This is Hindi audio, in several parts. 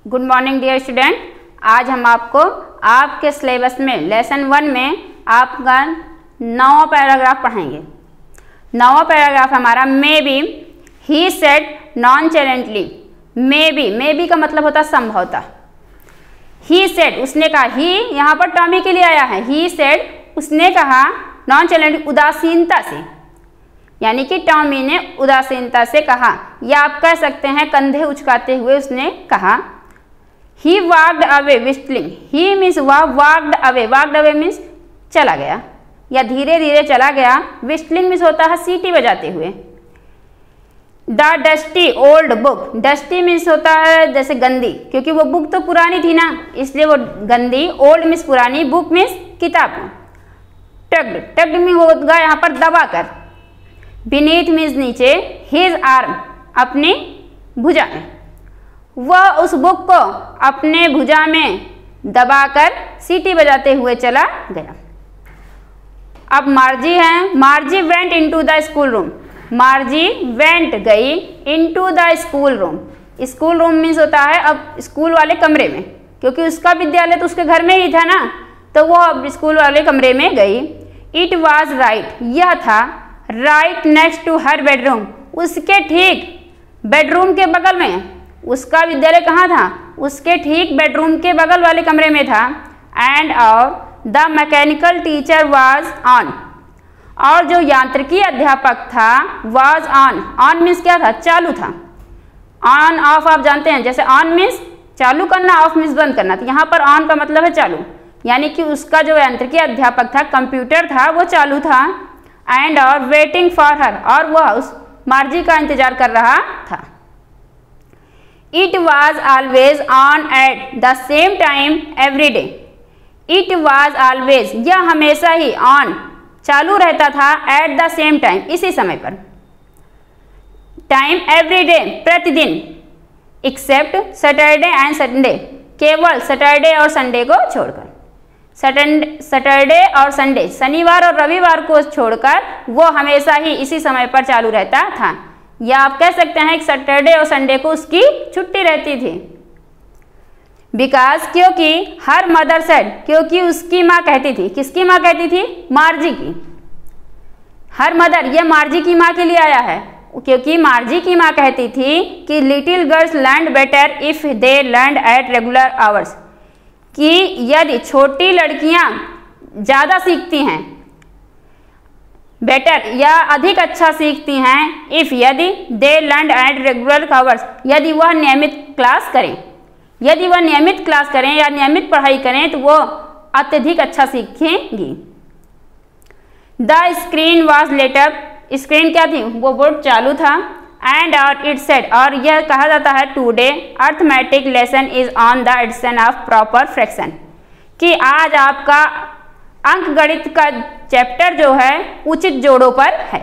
Good morning dear student. आज हम आपको आपके सिलेबस में लेसन 1 में आपका 9वां पैराग्राफ पढ़ाएंगे। 9वां पैराग्राफ हमारा maybe he said nonchalantly. Maybe का मतलब होता है संभवतः। ही सेड उसने कहा, ही यहाँ पर टॉमी के लिए आया है। ही सेड उसने कहा नॉनचैलेंटली उदासीनता से, यानी कि टॉमी ने उदासीनता से कहा, या आप कह सकते हैं कंधे उचकाते हुए उसने कहा। He walked away whistling. He means walked away means चला गया या धीरे धीरे चला गया। whistling means होता है सीटी बजाते हुए। The dusty old book. Dusty means होता है जैसे गंदी, क्योंकि वो बुक तो पुरानी थी ना, इसलिए वो गंदी। old means पुरानी, book means किताब। tugged में होगा यहाँ पर दबा कर। beneath means नीचे। his arm अपनी भुजा में, वह उस बुक को अपने भुजा में दबाकर सीटी बजाते हुए चला गया। अब मार्जी है। Margie went into the school room. Margie went गई into the school room. School room means होता है अब स्कूल वाले कमरे में, क्योंकि उसका विद्यालय तो उसके घर में ही था ना, तो वो अब स्कूल वाले कमरे में गई। इट वॉज राइट, यह था right next to her bedroom, उसके ठीक बेडरूम के बगल में। उसका विद्यालय कहाँ था? उसके ठीक बेडरूम के बगल वाले कमरे में था। एंड और the mechanical teacher was on, और जो यांत्रिकी अध्यापक था वाज ऑन। ऑन मीन्स क्या था? चालू था। ऑन ऑफ आप जानते हैं, जैसे ऑन मीन्स चालू करना, ऑफ मीन्स बंद करना, तो यहाँ पर ऑन का मतलब है चालू, यानी कि उसका जो यांत्रिकी अध्यापक था, कंप्यूटर था, वो चालू था। एंड और वेटिंग फॉर हर, और वह उस मार्जी का इंतजार कर रहा था। It was always on at the same time every day. It was always, यह हमेशा ही on चालू रहता था, at the same time इसी समय पर। Time every day प्रतिदिन, except Saturday and Sunday केवल सैटरडे और संडे को छोड़कर। सैटरडे और संडे शनिवार और रविवार को छोड़कर वो हमेशा ही इसी समय पर चालू रहता था। या आप कह सकते हैं कि सैटरडे और संडे को उसकी छुट्टी रहती थी। बिकॉज क्योंकि हर मदर सेड, क्योंकि उसकी माँ कहती थी। किसकी माँ कहती थी? मार्जी की। हर मदर, ये मार्जी की माँ के लिए आया है, क्योंकि मार्जी की माँ कहती थी कि little girls learn better if they learn at regular hours, कि यदि छोटी लड़कियाँ ज़्यादा सीखती हैं, बेटर या अधिक अच्छा सीखती हैं, इफ यदि they learn at regular hours, यदि वह नियमित क्लास करें। यदि वह नियमित क्लास करें या नियमित पढ़ाई करें तो वो अत्यधिक अच्छा सीखेंगी। The screen was lit up, screen क्या थी? वो बोर्ड चालू था। एंड और इट सेड, और यह कहा जाता है today arithmetic lesson is on the addition of proper fraction, कि आज आपका अंक गणित का चैप्टर जो है उचित जोड़ों पर है।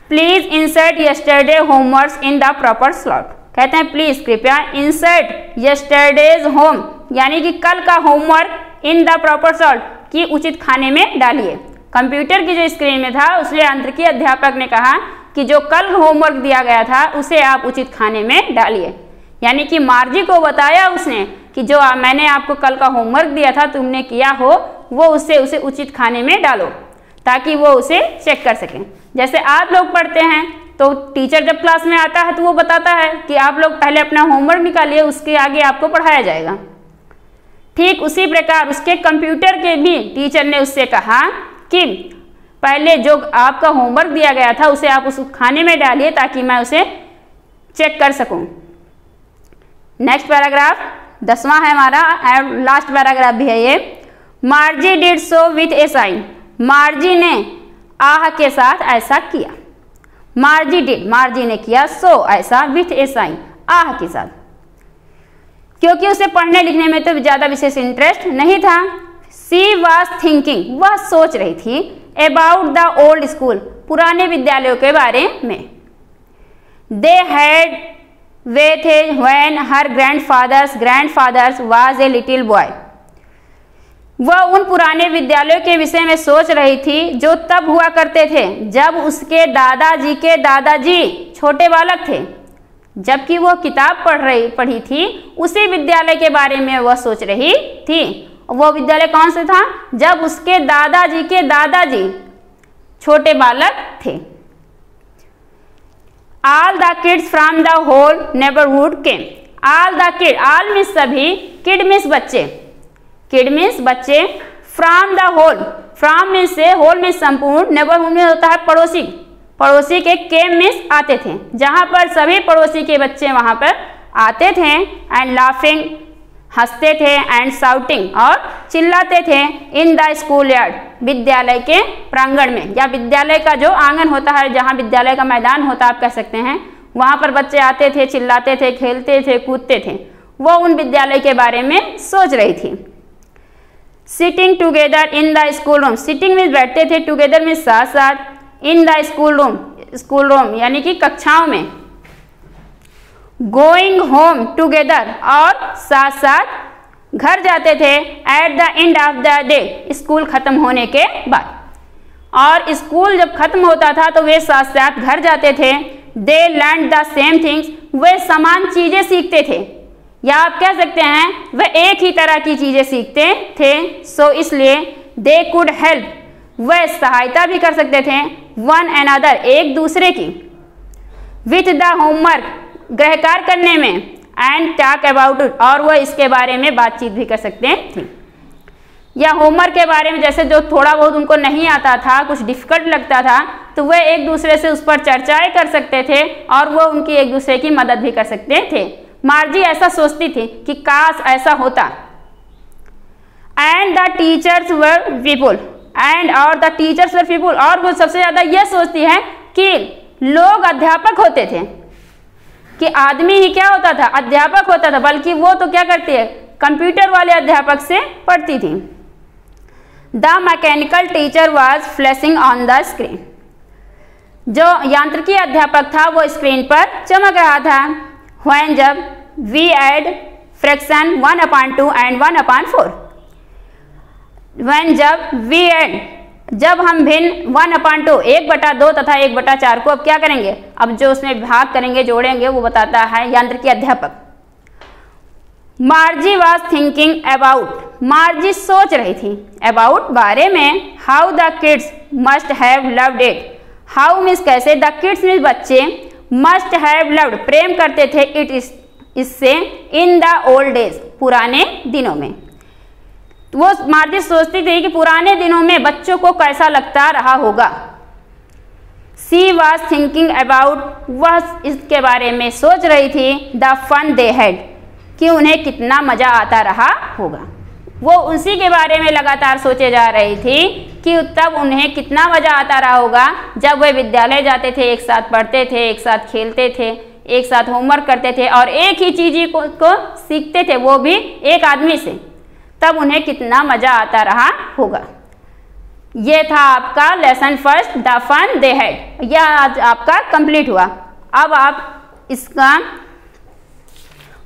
Please insert yesterday homework in the proper slot, कहते हैं प्लीज कृपया इंसर्ट यस्टरडेज होम, यानी कि कल का homework in the proper slot, की उचित खाने में डालिए। कंप्यूटर की जो स्क्रीन में था उसमें यांत्रिकी अध्यापक ने कहा कि जो कल होमवर्क दिया गया था उसे आप उचित खाने में डालिए, यानी कि मार्जी को बताया उसने कि जो मैंने आपको कल का होमवर्क दिया था तुमने किया हो, वो उसे उचित खाने में डालो, ताकि वो उसे चेक कर सकें। जैसे आप लोग पढ़ते हैं तो टीचर जब क्लास में आता है तो वो बताता है कि आप लोग पहले अपना होमवर्क निकालिए, उसके आगे आपको पढ़ाया जाएगा। ठीक उसी प्रकार उसके कंप्यूटर के भी टीचर ने उससे कहा कि पहले जो आपका होमवर्क दिया गया था उसे आप उस खाने में डालिए, ताकि मैं उसे चेक कर सकूं। नेक्स्ट पैराग्राफ 10वां है हमारा, लास्ट पैराग्राफ भी है ये। Margie did so with a sigh, Margie ने आह के साथ ऐसा किया। मार्जी डिड, मार्जी ने किया, सो ऐसा, विथ ए साइन आह के साथ, क्योंकि उसे पढ़ने लिखने में तो ज़्यादा विशेष इंटरेस्ट नहीं था। सी वॉज थिंकिंग, वह सोच रही थी, अबाउट द ओल्ड स्कूल, पुराने विद्यालयों के बारे में। दे हैड वे थे when her grandfathers was a little boy, वह उन पुराने विद्यालयों के विषय में सोच रही थी जो तब हुआ करते थे जब उसके दादाजी के दादाजी छोटे बालक थे। जबकि वो किताब पढ़ी थी, उसी विद्यालय के बारे में वह सोच रही थी। वो विद्यालय कौन सा था? जब उसके दादाजी के दादाजी छोटे बालक थे। All the kids from the whole neighborhood came. All the kids, all means सभी, kid means बच्चे, kid means बच्चे, from the whole, from means से, whole means संपूर्ण, neighborhood में होता है पड़ोसी, पड़ोसी के came means आते थे, जहाँ पर सभी पड़ोसी के बच्चे वहाँ पर आते थे। and laughing, हंसते थे, एंड शाउटिंग, और चिल्लाते थे, इन द स्कूल यार्ड, विद्यालय के प्रांगण में, या विद्यालय का जो आंगन होता है, जहाँ विद्यालय का मैदान होता है आप कह सकते हैं, वहाँ पर बच्चे आते थे, चिल्लाते थे, खेलते थे, कूदते थे। वो उन विद्यालय के बारे में सोच रही थी। Sitting together in the school room, sitting में बैठते थे, टुगेदर में साथ साथ, in the school room, school room यानी कि कक्षाओं में, गोइंग होम टुगेदर, और साथ साथ घर जाते थे, at the end of the day, school खत्म होने के बाद, और स्कूल जब खत्म होता था तो वे साथ साथ घर जाते थे। They learn the same things, वे समान चीजें सीखते थे, या आप कह सकते हैं वे एक ही तरह की चीजें सीखते थे। सो इसलिए दे कुड हेल्प, वे सहायता भी कर सकते थे, वन अनदर, एक दूसरे की, विथ द होमवर्क, गृह कार्य करने में, एंड टॉक अबाउट इट, और वह इसके बारे में बातचीत भी कर सकते थे। या होमवर्क के बारे में, जैसे जो थोड़ा बहुत उनको नहीं आता था, कुछ डिफिकल्ट लगता था, तो वह एक दूसरे से उस पर चर्चाएं कर सकते थे, और वह उनकी एक दूसरे की मदद भी कर सकते थे। मार्जी ऐसा सोचती थी कि काश ऐसा होता। And the teachers were people, and और द टीचर्स वर पीपुल, और वो सबसे ज़्यादा यह सोचती है कि लोग अध्यापक होते थे, कि आदमी ही क्या होता था? अध्यापक होता था, बल्कि वो तो क्या करती है? कंप्यूटर वाले अध्यापक से पढ़ती थी। The mechanical teacher was flashing on the screen, जो यांत्रिकी अध्यापक था वो स्क्रीन पर चमक रहा था। व्हेन, जब, we add fraction 1/2 and 1/4, when, जब, वी एड, जब हम भिन्न 1/2, 1/2 तथा 1/4 को अब क्या करेंगे? अब जो उसमें भाग करेंगे, जोड़ेंगे, वो बताता है यांत्रिकी अध्यापक। मार्जी वॉज थिंकिंग अबाउट, मार्जी सोच रही थी, अबाउट बारे में, how the kids must have loved it, how means कैसे, द किड्स मीन्स बच्चे, मस्ट हैव लव्ड प्रेम करते थे, इट इससे, इन द ओल्ड डेज पुराने दिनों में। वो मार्जी सोचती थी कि पुराने दिनों में बच्चों को कैसा लगता रहा होगा। सी वॉज थिंकिंग अबाउट, वह इसके बारे में सोच रही थी, द फन दे हैड, कि उन्हें कितना मजा आता रहा होगा। वो उसी के बारे में लगातार सोचे जा रही थी कि तब उन्हें कितना मजा आता रहा होगा जब वे विद्यालय जाते थे, एक साथ पढ़ते थे, एक साथ खेलते थे, एक साथ होमवर्क करते थे, और एक ही चीज को सीखते थे, वो भी एक आदमी से, तब उन्हें कितना मजा आता रहा होगा। ये था आपका lesson first, the fun they had. यह आज आपका कंप्लीट हुआ। अब आप इसका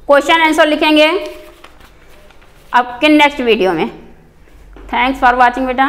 क्वेश्चन आंसर लिखेंगे आपके नेक्स्ट वीडियो में। थैंक्स फॉर वॉचिंग बेटा।